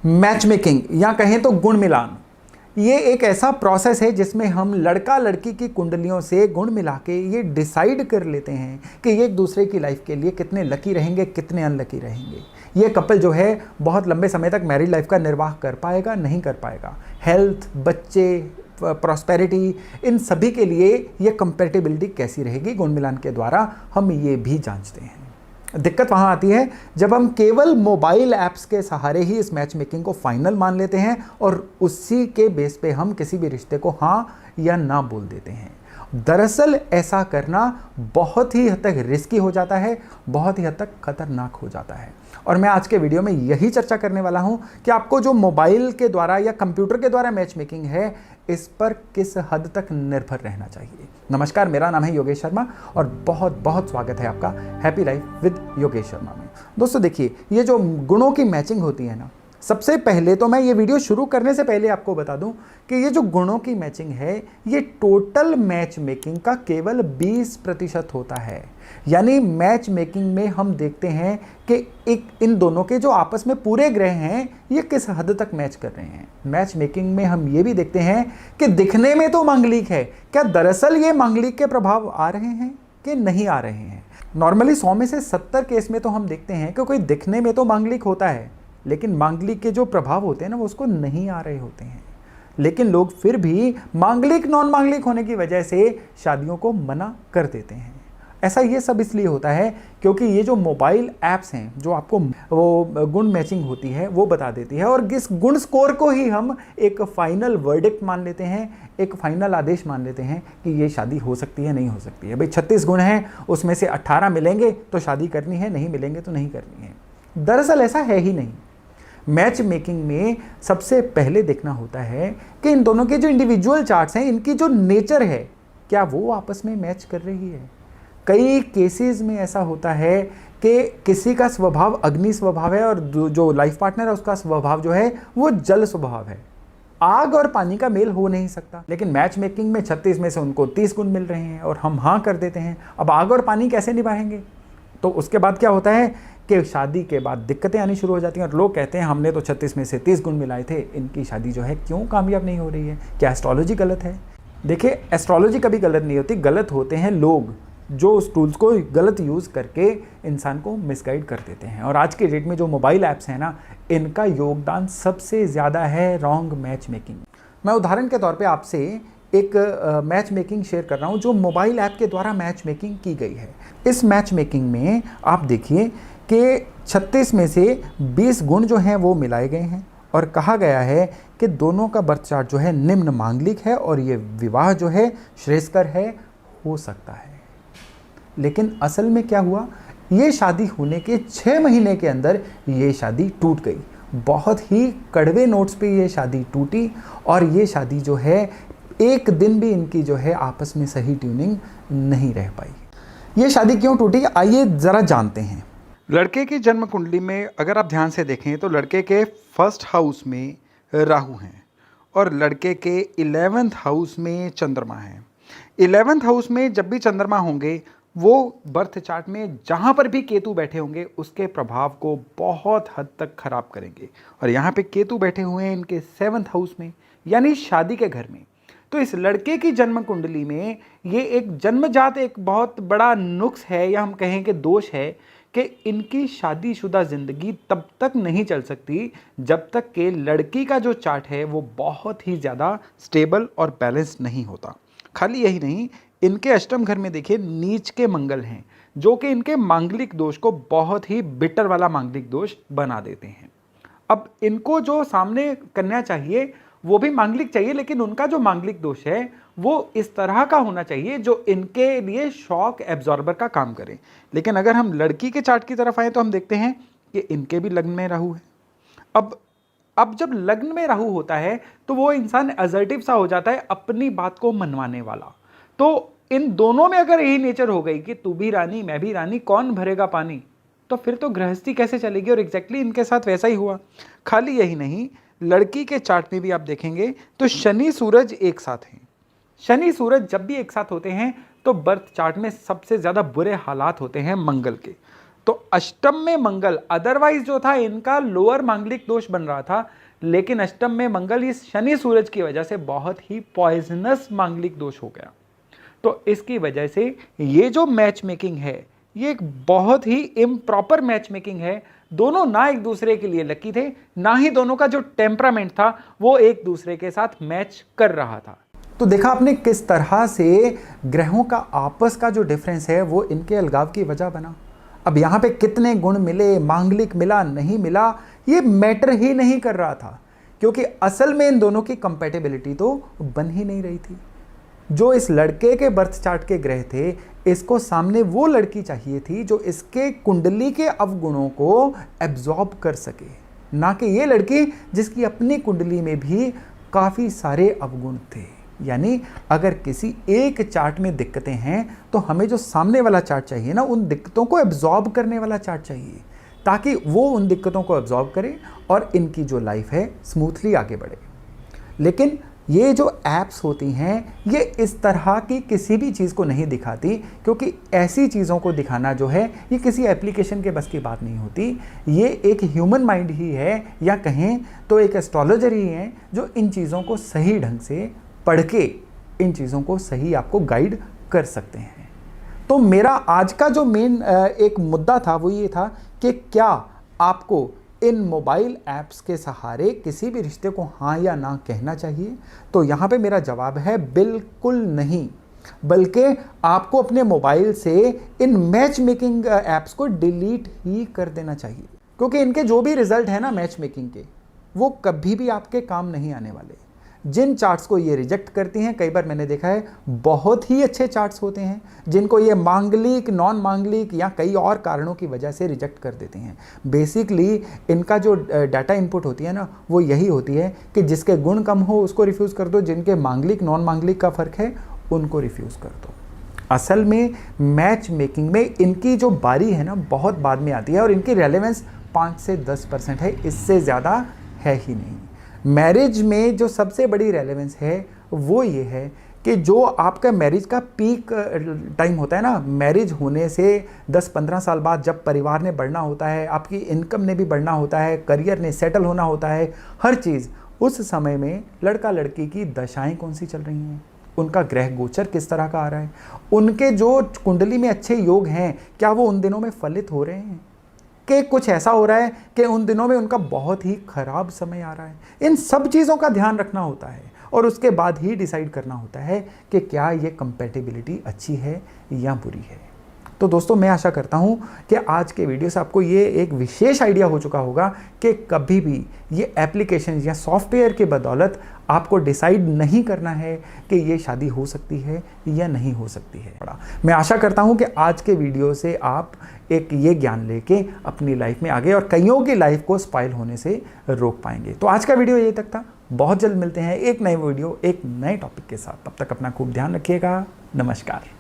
Match making या कहें तो गुण मिलान, ये एक ऐसा प्रोसेस है जिसमें हम लड़का लड़की की कुंडलियों से गुण मिला के ये डिसाइड कर लेते हैं कि ये एक दूसरे की लाइफ के लिए कितने लकी रहेंगे, कितने अनलकी रहेंगे। ये कपल जो है बहुत लंबे समय तक मैरिड लाइफ का निर्वाह कर पाएगा, नहीं कर पाएगा। हेल्थ, बच्चे, प्रॉस्पेरिटी, इन सभी के लिए ये कंपैटिबिलिटी कैसी रहेगी, गुण मिलान के द्वारा हम ये भी जांचते हैं। दिक्कत वहाँ आती है जब हम केवल मोबाइल ऐप्स के सहारे ही इस मैच मेकिंग को फाइनल मान लेते हैं और उसी के बेस पे हम किसी भी रिश्ते को हाँ या ना बोल देते हैं। दरअसल ऐसा करना बहुत ही हद तक रिस्की हो जाता है, बहुत ही हद तक खतरनाक हो जाता है। और मैं आज के वीडियो में यही चर्चा करने वाला हूं कि आपको जो मोबाइल के द्वारा या कंप्यूटर के द्वारा मैच मेकिंग है, इस पर किस हद तक निर्भर रहना चाहिए। नमस्कार, मेरा नाम है योगेश शर्मा और बहुत बहुत स्वागत है आपका happy life with Yogesh Sharma में। दोस्तों देखिए, ये जो गुणों की मैचिंग होती है ना, सबसे पहले तो मैं ये वीडियो शुरू करने से पहले आपको बता दूं कि ये जो गुणों की मैचिंग है, ये टोटल मैच मेकिंग का केवल 20% होता है। यानी मैच मेकिंग में हम देखते हैं कि इन दोनों के जो आपस में पूरे ग्रह हैं, ये किस हद तक मैच कर रहे हैं। मैच मेकिंग में हम ये भी देखते हैं कि दिखने में तो मांगलिक है, क्या दरअसल ये मांगलिक के प्रभाव आ रहे हैं कि नहीं आ रहे हैं। नॉर्मली 100 में से 70 केस में तो हम देखते हैं कि कोई दिखने में तो मांगलिक होता है, लेकिन मांगलिक के जो प्रभाव होते हैं ना, वो उसको नहीं आ रहे होते हैं। लेकिन लोग फिर भी मांगलिक नॉन मांगलिक होने की वजह से शादियों को मना कर देते हैं। ऐसा ये सब इसलिए होता है क्योंकि ये जो मोबाइल ऐप्स हैं, जो आपको वो गुण मैचिंग होती है वो बता देती है, और इस गुण स्कोर को ही हम एक फाइनल वर्डिक्ट मान लेते हैं, एक फाइनल आदेश मान लेते हैं कि ये शादी हो सकती है, नहीं हो सकती है। भाई 36 गुण हैं, उसमें से 18 मिलेंगे तो शादी करनी है, नहीं मिलेंगे तो नहीं करनी है। दरअसल ऐसा है ही नहीं। मैच मेकिंग में सबसे पहले देखना होता है कि इन दोनों के जो इंडिविजुअल चार्ट्स हैं, इनकी जो नेचर है, क्या वो आपस में मैच कर रही है। कई केसेस में ऐसा होता है कि किसी का स्वभाव अग्नि स्वभाव है और जो लाइफ पार्टनर है उसका स्वभाव जो है वो जल स्वभाव है। आग और पानी का मेल हो नहीं सकता। लेकिन मैच मेकिंग में 36 में से उनको 30 गुण मिल रहे हैं और हम हाँ कर देते हैं। अब आग और पानी कैसे निभाएंगे? तो उसके बाद क्या होता है कि शादी के बाद दिक्कतें आनी शुरू हो जाती हैं और लोग कहते हैं हमने तो 36 में से 30 गुण मिलाए थे, इनकी शादी जो है क्यों कामयाब नहीं हो रही है। क्या एस्ट्रोलॉजी गलत है? देखिए, एस्ट्रोलॉजी कभी गलत नहीं होती, गलत होते हैं लोग जो उस टूल्स को गलत यूज़ करके इंसान को मिसगाइड कर देते हैं। और आज के डेट में जो मोबाइल ऐप्स हैं ना, इनका योगदान सबसे ज़्यादा है रॉन्ग मैच मेकिंग। मैं उदाहरण के तौर पे आपसे एक मैच मेकिंग शेयर कर रहा हूँ जो मोबाइल ऐप के द्वारा मैच मेकिंग की गई है। इस मैच मेकिंग में आप देखिए कि 36 में से 20 गुण जो हैं वो मिलाए गए हैं और कहा गया है कि दोनों का बर्थ चार्ट जो है निम्न मांगलिक है और ये विवाह जो है श्रेयस्कर है, हो सकता है। लेकिन असल में क्या हुआ, ये शादी होने के 6 महीने के अंदर ये शादी टूट गई। बहुत ही कड़वे नोट्स पे ये शादी टूटी और ये शादी जो है एक दिन भी इनकी जो है आपस में सही ट्यूनिंग नहीं रह पाई। ये शादी क्यों टूटी, आइए ज़रा जानते हैं। लड़के की जन्म कुंडली में अगर आप ध्यान से देखें तो लड़के के फर्स्ट हाउस में राहु हैं और लड़के के 11th हाउस में चंद्रमा है। 11th हाउस में जब भी चंद्रमा होंगे, वो बर्थ चार्ट में जहाँ पर भी केतु बैठे होंगे उसके प्रभाव को बहुत हद तक खराब करेंगे। और यहाँ पे केतु बैठे हुए हैं इनके 7th हाउस में, यानी शादी के घर में। तो इस लड़के की जन्म कुंडली में ये एक जन्मजात एक बहुत बड़ा नुक्स है, या हम कहें कि दोष है, कि इनकी शादीशुदा ज़िंदगी तब तक नहीं चल सकती जब तक कि लड़की का जो चार्ट है वो बहुत ही ज़्यादा स्टेबल और बैलेंस्ड नहीं होता। खाली यही नहीं, इनके अष्टम घर में देखिए नीच के मंगल हैं, जो कि इनके मांगलिक दोष को बहुत ही बिटर वाला मांगलिक दोष बना देते हैं। अब इनको जो सामने कन्या चाहिए वो भी मांगलिक चाहिए, लेकिन उनका जो मांगलिक दोष है वो इस तरह का होना चाहिए जो इनके लिए शॉक एब्जॉर्बर का काम करे। लेकिन अगर हम लड़की के चार्ट की तरफ आए तो हम देखते हैं कि इनके भी लग्न में राहु है। अब जब लग्न में राहु होता है तो वो इंसान असर्टिव सा हो जाता है, अपनी बात को मनवाने वाला। तो इन दोनों में अगर यही नेचर हो गई कि तू भी रानी मैं भी रानी, कौन भरेगा पानी, तो फिर तो गृहस्थी कैसे चलेगी। और एग्जैक्टली इनके साथ वैसा ही हुआ। खाली यही नहीं, लड़की के चार्ट में भी आप देखेंगे तो शनि सूरज एक साथ हैं। शनि सूरज जब भी एक साथ होते हैं तो बर्थ चार्ट में सबसे ज़्यादा बुरे हालात होते हैं मंगल के। तो अष्टम में मंगल, अदरवाइज जो था इनका लोअर मांगलिक दोष बन रहा था, लेकिन अष्टम में मंगल इस शनि सूरज की वजह से बहुत ही पॉइजनस मांगलिक दोष हो गया। तो इसकी वजह से ये जो मैच मेकिंग है ये एक बहुत ही इम्प्रॉपर मैच मेकिंग है। दोनों ना एक दूसरे के लिए लकी थे, ना ही दोनों का जो टेम्परामेंट था वो एक दूसरे के साथ मैच कर रहा था। तो देखा आपने किस तरह से ग्रहों का आपस का जो डिफरेंस है वो इनके अलगाव की वजह बना। अब यहाँ पे कितने गुण मिले, मांगलिक मिला नहीं मिला, ये मैटर ही नहीं कर रहा था, क्योंकि असल में इन दोनों की कंपैटिबिलिटी तो बन ही नहीं रही थी। जो इस लड़के के बर्थ चार्ट के ग्रह थे, इसको सामने वो लड़की चाहिए थी जो इसके कुंडली के अवगुणों को एब्जॉर्ब कर सके, ना कि ये लड़की जिसकी अपनी कुंडली में भी काफ़ी सारे अवगुण थे। यानी अगर किसी एक चार्ट में दिक्कतें हैं तो हमें जो सामने वाला चार्ट चाहिए ना, उन दिक्कतों को एब्जॉर्ब करने वाला चार्ट चाहिए, ताकि वो उन दिक्कतों को एब्जॉर्ब करे और इनकी जो लाइफ है स्मूथली आगे बढ़े। लेकिन ये जो ऐप्स होती हैं ये इस तरह की किसी भी चीज़ को नहीं दिखाती, क्योंकि ऐसी चीज़ों को दिखाना जो है ये किसी एप्लीकेशन के बस की बात नहीं होती। ये एक ह्यूमन माइंड ही है, या कहें तो एक एस्ट्रोलॉजर ही है जो इन चीज़ों को सही ढंग से पढ़ के इन चीज़ों को सही आपको गाइड कर सकते हैं। तो मेरा आज का जो मेन एक मुद्दा था वो ये था कि क्या आपको इन मोबाइल ऐप्स के सहारे किसी भी रिश्ते को हाँ या ना कहना चाहिए? तो यहाँ पे मेरा जवाब है बिल्कुल नहीं, बल्कि आपको अपने मोबाइल से इन मैच मेकिंग ऐप्स को डिलीट ही कर देना चाहिए, क्योंकि इनके जो भी रिजल्ट है ना मैच मेकिंग के, वो कभी भी आपके काम नहीं आने वाले। जिन चार्ट्स को ये रिजेक्ट करती हैं, कई बार मैंने देखा है बहुत ही अच्छे चार्ट्स होते हैं जिनको ये मांगलिक, नॉन मांगलिक या कई और कारणों की वजह से रिजेक्ट कर देते हैं। बेसिकली इनका जो डाटा इनपुट होती है ना, वो यही होती है कि जिसके गुण कम हो उसको रिफ्यूज़ कर दो, जिनके मांगलिक नॉन मांगलिक का फ़र्क है उनको रिफ्यूज़ कर दो। असल में मैच मेकिंग में इनकी जो बारी है ना बहुत बाद में आती है, और इनकी रेलेवेंस 5 से 10% है, इससे ज़्यादा है ही नहीं। मैरिज में जो सबसे बड़ी रेलेवेंस है वो ये है कि जो आपका मैरिज का पीक टाइम होता है ना, मैरिज होने से 10-15 साल बाद जब परिवार ने बढ़ना होता है, आपकी इनकम ने भी बढ़ना होता है, करियर ने सेटल होना होता है, हर चीज़, उस समय में लड़का लड़की की दशाएं कौन सी चल रही हैं, उनका ग्रह गोचर किस तरह का आ रहा है, उनके जो कुंडली में अच्छे योग हैं क्या वो उन दिनों में फलित हो रहे हैं, कि कुछ ऐसा हो रहा है कि उन दिनों में उनका बहुत ही खराब समय आ रहा है। इन सब चीज़ों का ध्यान रखना होता है और उसके बाद ही डिसाइड करना होता है कि क्या ये कंपैटिबिलिटी अच्छी है या बुरी है। तो दोस्तों मैं आशा करता हूँ कि आज के वीडियो से आपको ये एक विशेष आइडिया हो चुका होगा कि कभी भी ये एप्लीकेशन या सॉफ्टवेयर के बदौलत आपको डिसाइड नहीं करना है कि ये शादी हो सकती है या नहीं हो सकती है। मैं आशा करता हूँ कि आज के वीडियो से आप एक ये ज्ञान लेके अपनी लाइफ में आगे और कईयों की लाइफ को स्पॉइल होने से रोक पाएंगे। तो आज का वीडियो ये तक था, बहुत जल्द मिलते हैं एक नए वीडियो एक नए टॉपिक के साथ। तब तक अपना खूब ध्यान रखिएगा। नमस्कार।